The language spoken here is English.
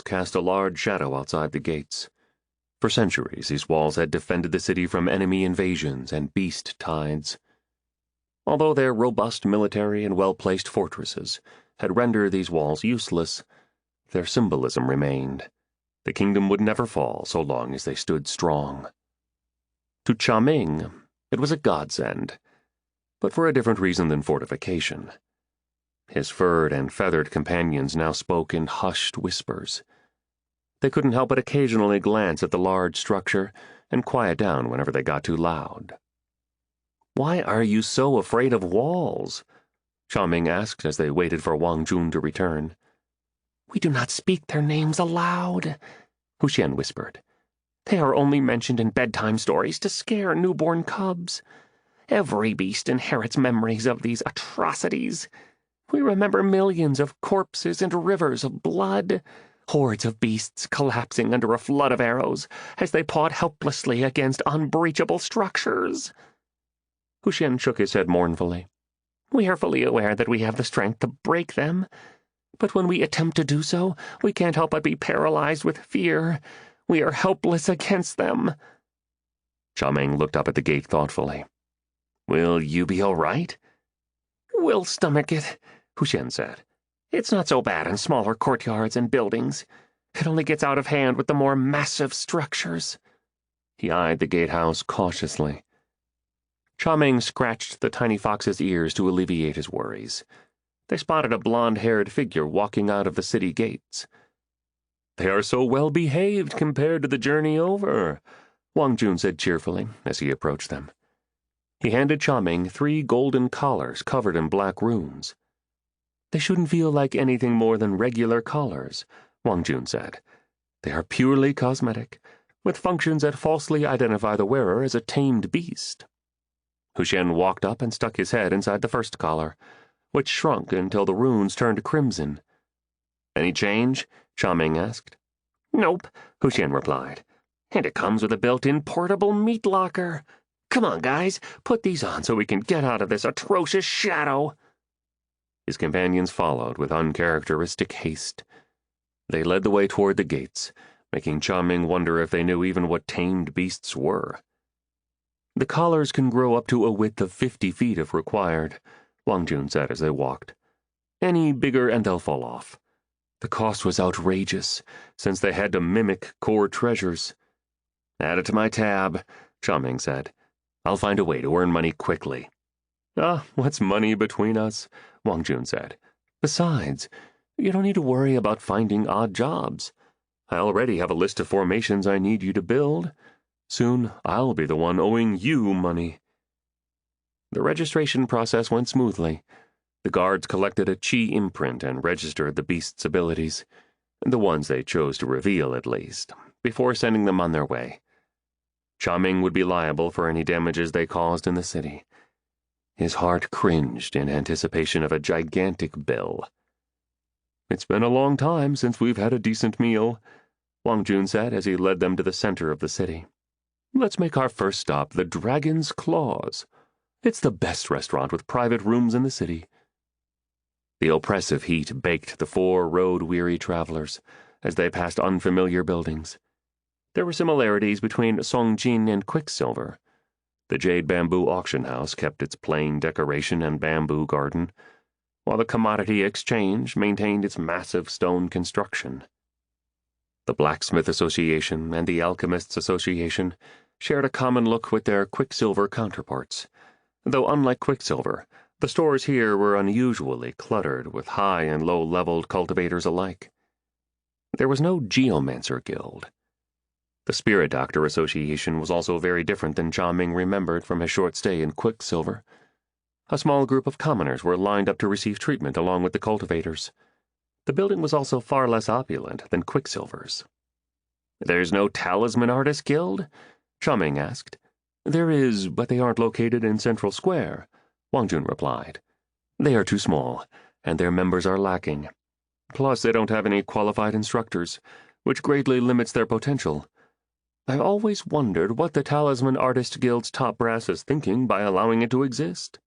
cast a large shadow outside the gates. For centuries, these walls had defended the city from enemy invasions and beast tides. Although their robust military and well-placed fortresses had rendered these walls useless, their symbolism remained. The kingdom would never fall so long as they stood strong. To Cha Ming, it was a godsend, but for a different reason than fortification. His furred and feathered companions now spoke in hushed whispers. They couldn't help but occasionally glance at the large structure and quiet down whenever they got too loud. "Why are you so afraid of walls?" Cha Ming asked as they waited for Wang Jun to return. "We do not speak their names aloud," Huxian whispered. "They are only mentioned in bedtime stories to scare newborn cubs. Every beast inherits memories of these atrocities. We remember millions of corpses and rivers of blood, hordes of beasts collapsing under a flood of arrows as they pawed helplessly against unbreachable structures." Huxian shook his head mournfully. "We are fully aware that we have the strength to break them, but when we attempt to do so, we can't help but be paralyzed with fear. We are helpless against them." Cha Ming looked up at the gate thoughtfully. "Will you be all right?" "We'll stomach it," Huxian said. "It's not so bad in smaller courtyards and buildings. It only gets out of hand with the more massive structures." He eyed the gatehouse cautiously. Cha Ming scratched the tiny fox's ears to alleviate his worries. They spotted a blonde-haired figure walking out of the city gates. "They are so well-behaved compared to the journey over," Wang Jun said cheerfully as he approached them. He handed Cha Ming 3 golden collars covered in black runes. "They shouldn't feel like anything more than regular collars," Wang Jun said. "They are purely cosmetic, with functions that falsely identify the wearer as a tamed beast." Huxian walked up and stuck his head inside the first collar, which shrunk until the runes turned crimson. "Any change?" Cha Ming asked. "Nope," Huxian replied. "And it comes with a built-in portable meat locker. Come on, guys, put these on so we can get out of this atrocious shadow." His companions followed with uncharacteristic haste. They led the way toward the gates, making Cha Ming wonder if they knew even what tamed beasts were. "The collars can grow up to a width of 50 feet if required," Wang Jun said as they walked. "Any bigger and they'll fall off. The cost was outrageous, since they had to mimic core treasures." "Add it to my tab," Cha Ming said. "I'll find a way to earn money quickly." "What's money between us?" Wang Jun said. "Besides, you don't need to worry about finding odd jobs. I already have a list of formations I need you to build. Soon, I'll be the one owing you money." The registration process went smoothly. The guards collected a chi imprint and registered the beast's abilities, the ones they chose to reveal at least, before sending them on their way. Cha Ming would be liable for any damages they caused in the city. His heart cringed in anticipation of a gigantic bill. "It's been a long time since we've had a decent meal," Wang Jun said as he led them to the center of the city. "Let's make our first stop the Dragon's Claws. It's the best restaurant with private rooms in the city." The oppressive heat baked the 4 road-weary travelers as they passed unfamiliar buildings. There were similarities between Songjin and Quicksilver. The jade bamboo auction house kept its plain decoration and bamboo garden, while the Commodity Exchange maintained its massive stone construction. The Blacksmith Association and the Alchemists Association shared a common look with their Quicksilver counterparts, though unlike Quicksilver, the stores here were unusually cluttered with high and low-leveled cultivators alike. There was no Geomancer Guild. The Spirit Doctor Association was also very different than Cha Ming remembered from his short stay in Quicksilver. A small group of commoners were lined up to receive treatment along with the cultivators. The building was also far less opulent than Quicksilver's. "There's no Talisman Artist Guild?" Cha Ming asked. "There is, but they aren't located in Central Square," Wang Jun replied. "They are too small, and their members are lacking. Plus, they don't have any qualified instructors, which greatly limits their potential. I've always wondered what the Talisman Artist Guild's top brass is thinking by allowing it to exist."